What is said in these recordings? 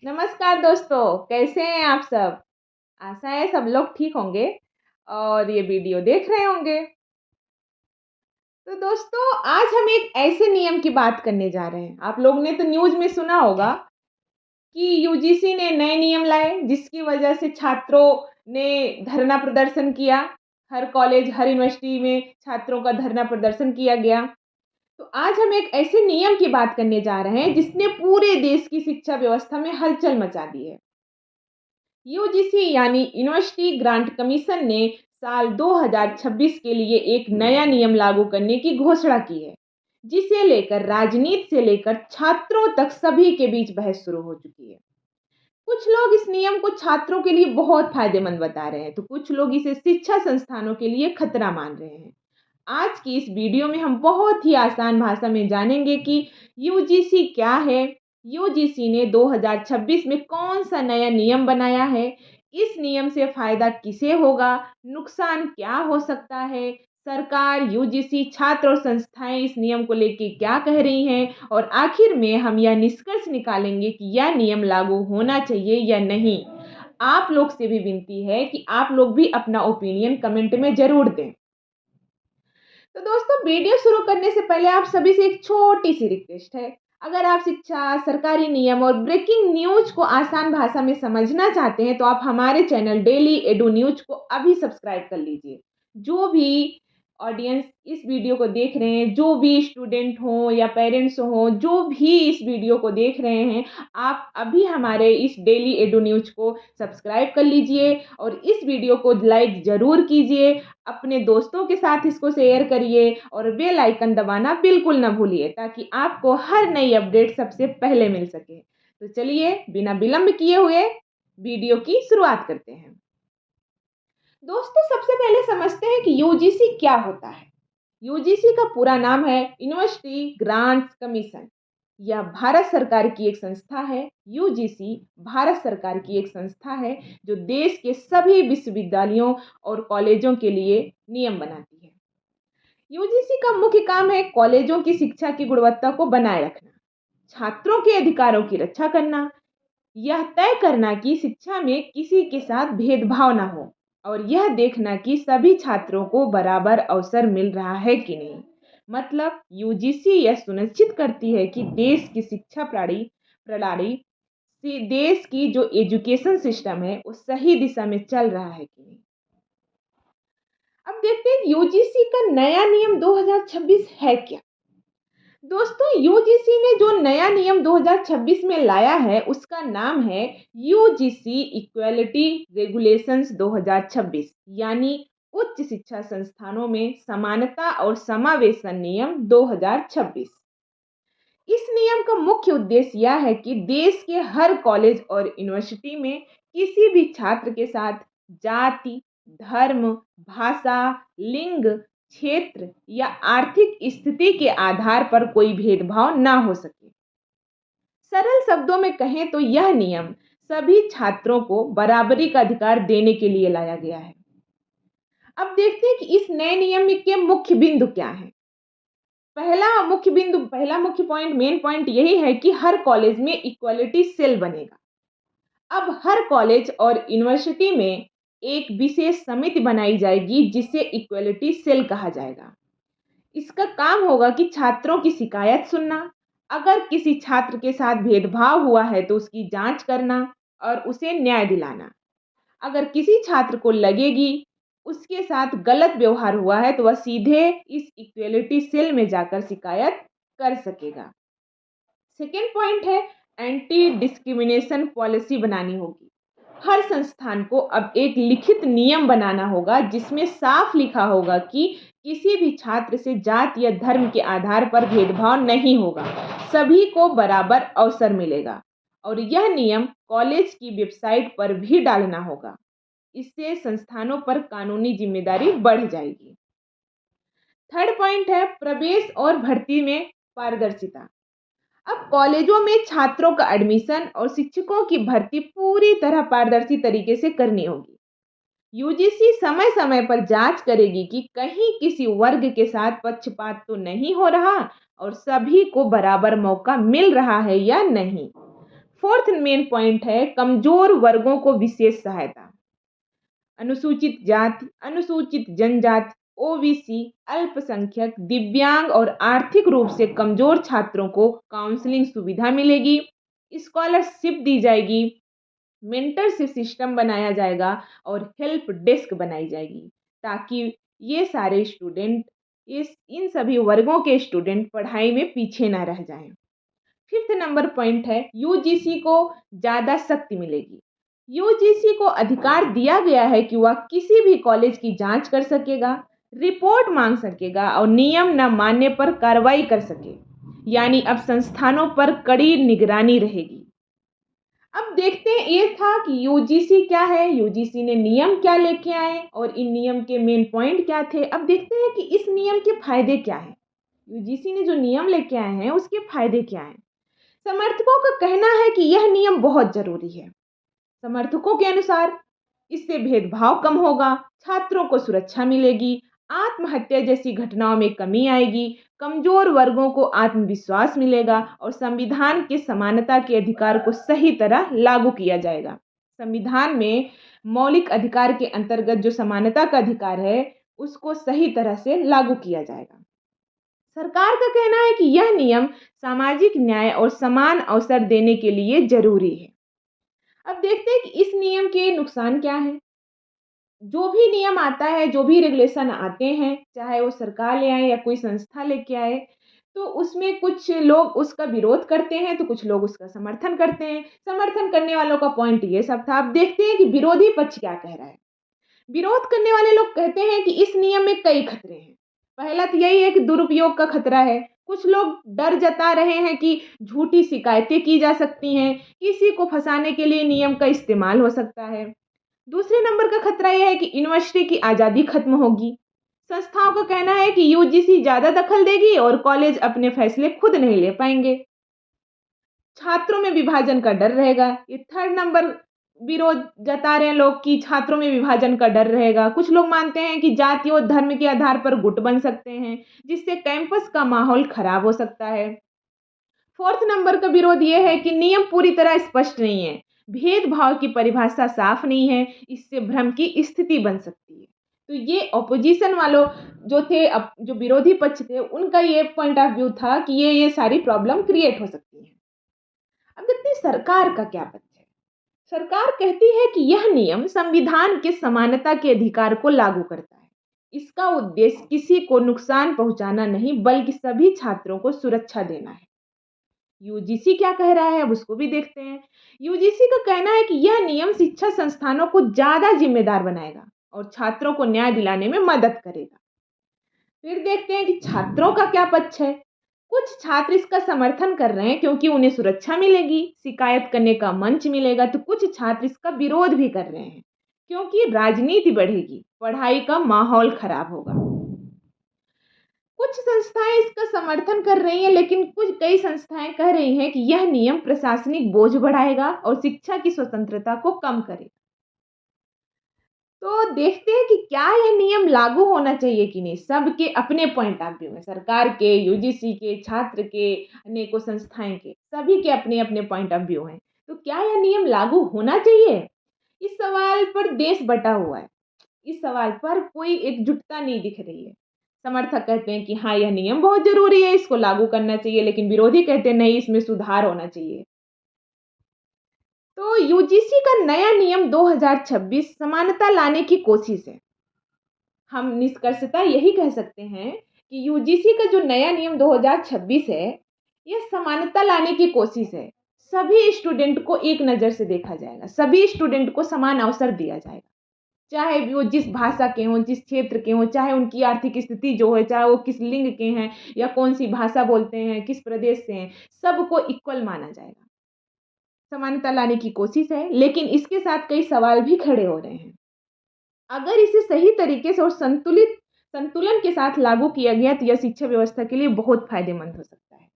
नमस्कार दोस्तों, कैसे हैं आप सब? आशा है सब लोग ठीक होंगे और ये वीडियो देख रहे होंगे। तो दोस्तों, आज हम एक ऐसे नियम की बात करने जा रहे हैं। आप लोग ने तो न्यूज़ में सुना होगा कि यूजीसी ने नए नियम लाए, जिसकी वजह से छात्रों ने धरना प्रदर्शन किया। हर कॉलेज, हर यूनिवर्सिटी में छात्रों का धरना प्रदर्शन किया गया। तो आज हम एक ऐसे नियम की बात करने जा रहे हैं, जिसने पूरे देश की शिक्षा व्यवस्था में हलचल मचा दी है। यूजीसी यानी यूनिवर्सिटी ग्रांट कमीशन ने साल 2026 के लिए एक नया नियम लागू करने की घोषणा की है, जिसे लेकर राजनीति से लेकर छात्रों तक सभी के बीच बहस शुरू हो चुकी है। कुछ लोग इस नियम को छात्रों के लिए बहुत फायदेमंद बता रहे हैं, तो कुछ लोग इसे शिक्षा संस्थानों के लिए खतरा मान रहे हैं। आज की इस वीडियो में हम बहुत ही आसान भाषा में जानेंगे कि यूजीसी क्या है, यूजीसी ने 2026 में कौन सा नया नियम बनाया है, इस नियम से फायदा किसे होगा, नुकसान क्या हो सकता है, सरकार, यूजीसी, छात्र और संस्थाएं इस नियम को लेकर क्या कह रही हैं, और आखिर में हम यह निष्कर्ष निकालेंगे कि यह नियम लागू होना चाहिए या नहीं। आप लोग से भी विनती है कि आप लोग भी अपना ओपिनियन कमेंट में जरूर दें। तो दोस्तों, वीडियो शुरू करने से पहले आप सभी से एक छोटी सी रिक्वेस्ट है। अगर आप शिक्षा, सरकारी नियम और ब्रेकिंग न्यूज को आसान भाषा में समझना चाहते हैं, तो आप हमारे चैनल डेली एडू न्यूज को अभी सब्सक्राइब कर लीजिए। जो भी ऑडियंस इस वीडियो को देख रहे हैं, जो भी स्टूडेंट हों या पेरेंट्स हों, जो भी इस वीडियो को देख रहे हैं, आप अभी हमारे इस डेली एडू न्यूज को सब्सक्राइब कर लीजिए और इस वीडियो को लाइक ज़रूर कीजिए। अपने दोस्तों के साथ इसको शेयर करिए और बेल आइकन दबाना बिल्कुल ना भूलिए, ताकि आपको हर नई अपडेट सबसे पहले मिल सके। तो चलिए, बिना विलंब किए हुए वीडियो की शुरुआत करते हैं। दोस्तों, सबसे पहले समझते हैं कि यूजीसी क्या होता है। यूजीसी का पूरा नाम है यूनिवर्सिटी ग्रांट्स कमीशन। यह भारत सरकार की एक संस्था है। यूजीसी भारत सरकार की एक संस्था है जो देश के सभी विश्वविद्यालयों और कॉलेजों के लिए नियम बनाती है। यूजीसी का मुख्य काम है कॉलेजों की शिक्षा की गुणवत्ता को बनाए रखना, छात्रों के अधिकारों की रक्षा करना, यह तय करना कि शिक्षा में किसी के साथ भेदभाव ना हो, और यह देखना कि सभी छात्रों को बराबर अवसर मिल रहा है कि नहीं। मतलब यूजीसी यह सुनिश्चित करती है कि देश की शिक्षा प्रणाली प्रणाली देश की जो एजुकेशन सिस्टम है वो सही दिशा में चल रहा है कि नहीं। अब देखते हैं यूजीसी का नया नियम 2026 है क्या। दोस्तों, यूजीसी ने जो नया नियम 2026 में लाया है उसका नाम है यूजीसी इक्वालिटी रेगुलेशंस 2026, यानी उच्च शिक्षा संस्थानों में समानता और समावेशन नियम 2026। इस नियम का मुख्य उद्देश्य यह है कि देश के हर कॉलेज और यूनिवर्सिटी में किसी भी छात्र के साथ जाति, धर्म, भाषा, लिंग, क्षेत्र या आर्थिक स्थिति के आधार पर कोई भेदभाव ना हो सके। सरल शब्दों में कहें तो यह नियम सभी छात्रों को बराबरी का अधिकार देने के लिए लाया गया है। अब देखते हैं कि इस नए नियम के मुख्य बिंदु क्या हैं। पहला मुख्य पॉइंट, मेन पॉइंट यही है कि हर कॉलेज में इक्वालिटी सेल बनेगा। अब हर कॉलेज और यूनिवर्सिटी में एक विशेष समिति बनाई जाएगी जिसे इक्वालिटी सेल कहा जाएगा। इसका काम होगा कि छात्रों की शिकायत सुनना, अगर किसी छात्र के साथ भेदभाव हुआ है तो उसकी जांच करना और उसे न्याय दिलाना। अगर किसी छात्र को लगेगी उसके साथ गलत व्यवहार हुआ है तो वह सीधे इस इक्वलिटी सेल में जाकर शिकायत कर सकेगा। सेकेंड पॉइंट है, एंटी डिस्क्रिमिनेशन पॉलिसी बनानी होगी। हर संस्थान को अब एक लिखित नियम बनाना होगा जिसमें साफ लिखा होगा कि किसी भी छात्र से जाति या धर्म के आधार पर भेदभाव नहीं होगा, सभी को बराबर अवसर मिलेगा, और यह नियम कॉलेज की वेबसाइट पर भी डालना होगा। इससे संस्थानों पर कानूनी जिम्मेदारी बढ़ जाएगी। थर्ड पॉइंट है, प्रवेश और भर्ती में पारदर्शिता। अब कॉलेजों में छात्रों का एडमिशन और शिक्षकों की भर्ती पूरी तरह पारदर्शी तरीके से करनी होगी। यूजीसी समय समय पर जांच करेगी कि कहीं किसी वर्ग के साथ पक्षपात तो नहीं हो रहा और सभी को बराबर मौका मिल रहा है या नहीं। फोर्थ मेन पॉइंट है कमजोर वर्गों को विशेष सहायता। अनुसूचित जाति, अनुसूचित जनजाति, ओबीसी, अल्पसंख्यक, दिव्यांग और आर्थिक रूप से कमजोर छात्रों को काउंसलिंग सुविधा मिलेगी, स्कॉलरशिप दी जाएगी, मेंटरशिप सिस्टम बनाया जाएगा और हेल्प डेस्क बनाई जाएगी, ताकि ये सारे स्टूडेंट, इस इन सभी वर्गों के स्टूडेंट पढ़ाई में पीछे ना रह जाएं। फिफ्थ नंबर पॉइंट है यूजीसी को ज़्यादा शक्ति मिलेगी। यूजीसी को अधिकार दिया गया है कि वह किसी भी कॉलेज की जांच कर सकेगा, रिपोर्ट मांग सकेगा और नियम न मानने पर कार्रवाई कर सके। यानी अब संस्थानों पर कड़ी निगरानी रहेगी। अब देखते हैं, ये था कि यूजीसी क्या है, यूजीसी ने नियम क्या लेके आए और इन नियम के मेन पॉइंट क्या थे। अब देखते हैं कि इस नियम के फायदे क्या हैं। यूजीसी ने जो नियम लेके आए हैं उसके फायदे क्या हैं। समर्थकों का कहना है कि यह नियम बहुत जरूरी है। समर्थकों के अनुसार इससे भेदभाव कम होगा, छात्रों को सुरक्षा मिलेगी, आत्महत्या जैसी घटनाओं में कमी आएगी, कमजोर वर्गों को आत्मविश्वास मिलेगा और संविधान के समानता के अधिकार को सही तरह लागू किया जाएगा। संविधान में मौलिक अधिकार के अंतर्गत जो समानता का अधिकार है उसको सही तरह से लागू किया जाएगा। सरकार का कहना है कि यह नियम सामाजिक न्याय और समान अवसर देने के लिए जरूरी है। अब देखते हैं कि इस नियम के नुकसान क्या हैं। जो भी नियम आता है, जो भी रेगुलेशन आते हैं, चाहे वो सरकार ले आए या कोई संस्था लेके आए, तो उसमें कुछ लोग उसका विरोध करते हैं तो कुछ लोग उसका समर्थन करते हैं। समर्थन करने वालों का पॉइंट ये सब था। अब देखते हैं कि विरोधी पक्ष क्या कह रहा है। विरोध करने वाले लोग कहते हैं कि इस नियम में कई खतरे हैं। पहला तो यही है कि दुरुपयोग का खतरा है। कुछ लोग डर जता रहे हैं कि झूठी शिकायतें की जा सकती हैं, किसी को फंसाने के लिए नियम का इस्तेमाल हो सकता है। दूसरे नंबर का खतरा यह है कि यूनिवर्सिटी की आज़ादी खत्म होगी। संस्थाओं का कहना है कि यूजीसी ज़्यादा दखल देगी और कॉलेज अपने फैसले खुद नहीं ले पाएंगे। छात्रों में विभाजन का डर रहेगा। ये थर्ड नंबर विरोध जता रहे हैं लोग कि छात्रों में विभाजन का डर रहेगा। कुछ लोग मानते हैं कि जाति और धर्म के आधार पर गुट बन सकते हैं, जिससे कैंपस का माहौल खराब हो सकता है। फोर्थ नंबर का विरोध यह है कि नियम पूरी तरह स्पष्ट नहीं है, भेदभाव की परिभाषा साफ नहीं है, इससे भ्रम की स्थिति बन सकती है। तो ये ऑपोजिशन वालों जो थे, जो विरोधी पक्ष थे, उनका ये पॉइंट ऑफ व्यू था कि ये सारी प्रॉब्लम क्रिएट हो सकती है। अब देखते हैं सरकार का क्या पक्ष है। सरकार कहती है कि यह नियम संविधान के समानता के अधिकार को लागू करता है। इसका उद्देश्य किसी को नुकसान पहुंचाना नहीं, बल्कि सभी छात्रों को सुरक्षा देना है। यूजीसी क्या कह रहा है, अब उसको भी देखते हैं। यूजीसी का कहना है कि यह नियम शिक्षा संस्थानों को ज्यादा जिम्मेदार बनाएगा और छात्रों को न्याय दिलाने में मदद करेगा। फिर देखते हैं कि छात्रों का क्या पक्ष है। कुछ छात्र इसका समर्थन कर रहे हैं क्योंकि उन्हें सुरक्षा मिलेगी, शिकायत करने का मंच मिलेगा, तो कुछ छात्र इसका विरोध भी कर रहे हैं क्योंकि राजनीति बढ़ेगी, पढ़ाई का माहौल खराब होगा। कुछ संस्थाएं इसका समर्थन कर रही हैं, लेकिन कई संस्थाएं कह रही हैं कि यह नियम प्रशासनिक बोझ बढ़ाएगा और शिक्षा की स्वतंत्रता को कम करेगा। तो देखते हैं कि क्या यह नियम लागू होना चाहिए कि नहीं। सबके अपने पॉइंट ऑफ व्यू है, सरकार के, यूजीसी के, छात्र के, अनेकों संस्थाएं के, सभी के अपने अपने पॉइंट ऑफ व्यू हैं। तो क्या यह नियम लागू होना चाहिए? इस सवाल पर देश बटा हुआ है। इस सवाल पर कोई एकजुटता नहीं दिख रही है। समर्थक कहते हैं कि हाँ, यह नियम बहुत जरूरी है, इसको लागू करना चाहिए, लेकिन विरोधी कहते हैं नहीं, इसमें सुधार होना चाहिए। तो यूजीसी का नया नियम 2026 समानता लाने की कोशिश है। हम निष्कर्षतः यही कह सकते हैं कि यूजीसी का जो नया नियम 2026 है, यह समानता लाने की कोशिश है। सभी स्टूडेंट को एक नज़र से देखा जाएगा, सभी स्टूडेंट को समान अवसर दिया जाएगा, चाहे वो जिस भाषा के हों, जिस क्षेत्र के हों, चाहे उनकी आर्थिक स्थिति जो है, चाहे वो किस लिंग के हैं या कौन सी भाषा बोलते हैं, किस प्रदेश से हैं, सबको इक्वल माना जाएगा। समानता लाने की कोशिश है, लेकिन इसके साथ कई सवाल भी खड़े हो रहे हैं। अगर इसे सही तरीके से और संतुलन के साथ लागू किया गया तो यह शिक्षा व्यवस्था के लिए बहुत फायदेमंद हो सकता है।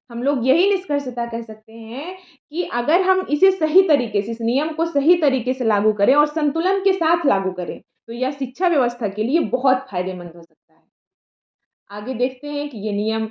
हम लोग यही निष्कर्षता कह सकते हैं कि अगर हम इसे सही तरीके से, इस नियम को सही तरीके से लागू करें और संतुलन के साथ लागू करें, तो यह शिक्षा व्यवस्था के लिए बहुत फायदेमंद हो सकता है। आगे देखते हैं कि ये नियम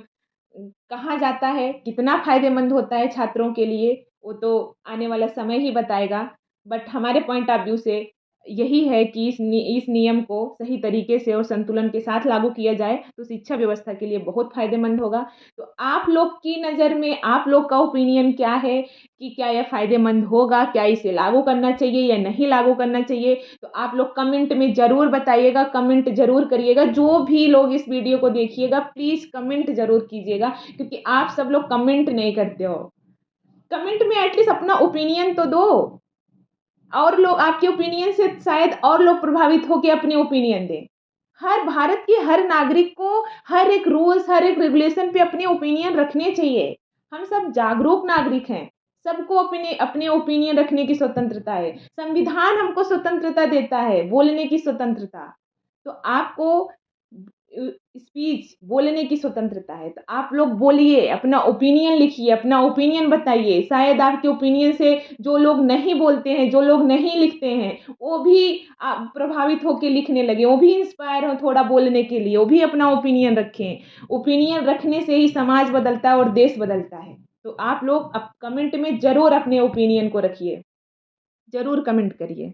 कहाँ जाता है, कितना फायदेमंद होता है छात्रों के लिए, वो तो आने वाला समय ही बताएगा। बट हमारे पॉइंट ऑफ व्यू से यही है कि इस नियम को सही तरीके से और संतुलन के साथ लागू किया जाए तो शिक्षा व्यवस्था के लिए बहुत फ़ायदेमंद होगा। तो आप लोग की नज़र में आप लोग का ओपिनियन क्या है कि क्या यह फ़ायदेमंद होगा? क्या इसे लागू करना चाहिए या नहीं लागू करना चाहिए? तो आप लोग कमेंट में ज़रूर बताइएगा, कमेंट ज़रूर करिएगा। जो भी लोग इस वीडियो को देखिएगा प्लीज़ कमेंट ज़रूर कीजिएगा, क्योंकि आप सब लोग कमेंट नहीं करते हो। कमेंट में एटलीस्ट अपना ओपिनियन तो दो, और लोग आपके ओपिनियन से शायद और लोग प्रभावित होकर अपने ओपिनियन दें। हर भारत के हर नागरिक को हर एक रूल्स, हर एक रेगुलेशन पे अपने ओपिनियन रखने चाहिए। हम सब जागरूक नागरिक हैं। सबको अपने अपने ओपिनियन रखने की स्वतंत्रता है। संविधान हमको स्वतंत्रता देता है, बोलने की स्वतंत्रता। तो आपको स्पीच बोलने की स्वतंत्रता है, तो आप लोग बोलिए, अपना ओपिनियन लिखिए, अपना ओपिनियन बताइए। शायद आपके ओपिनियन से जो लोग नहीं बोलते हैं, जो लोग नहीं लिखते हैं, वो भी प्रभावित होकर लिखने लगे, वो भी इंस्पायर हो थोड़ा बोलने के लिए, वो भी अपना ओपिनियन रखें। ओपिनियन रखने से ही समाज बदलता है और देश बदलता है। तो आप लोग कमेंट में ज़रूर अपने ओपिनियन को रखिए, ज़रूर कमेंट करिए।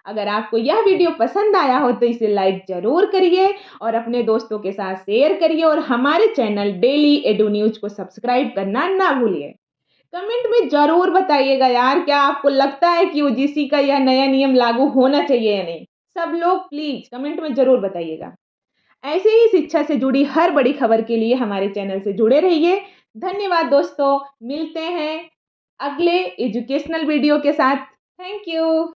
अगर आपको यह वीडियो पसंद आया हो तो इसे लाइक ज़रूर करिए और अपने दोस्तों के साथ शेयर करिए, और हमारे चैनल डेली एडू न्यूज़ को सब्सक्राइब करना ना भूलिए। कमेंट में ज़रूर बताइएगा यार, क्या आपको लगता है कि यूजीसी का यह नया नियम लागू होना चाहिए या नहीं? सब लोग प्लीज़ कमेंट में ज़रूर बताइएगा। ऐसे ही शिक्षा से जुड़ी हर बड़ी खबर के लिए हमारे चैनल से जुड़े रहिए। धन्यवाद दोस्तों, मिलते हैं अगले एजुकेशनल वीडियो के साथ। Thank you.